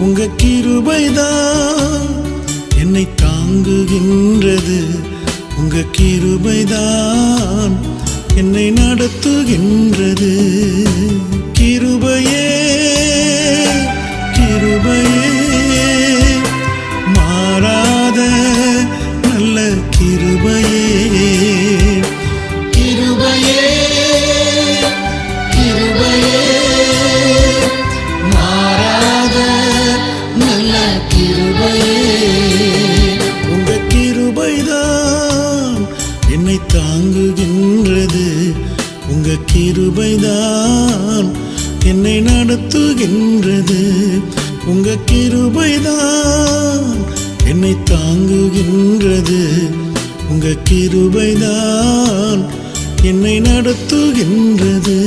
உங்க கிருபைதான் என்னை தாங்குகின்றது. உங்க கிருபைதான் என்னை நடத்துகின்றது. கிருபையே கிருபையே மாறாத நல்ல கிருபையே. கிருபையே கிருபையே மாறாத நல்ல கிருபையே. உங்க கிருபைதான் என்னை தாங்குகின்றது. உங்க கிருபைதான் என்னை நடத்துகின்றது. உங்க கிருபைதான் என்னை தாங்குகின்றது. உங்க கிருபைதான் என்னை நடத்துகின்றது.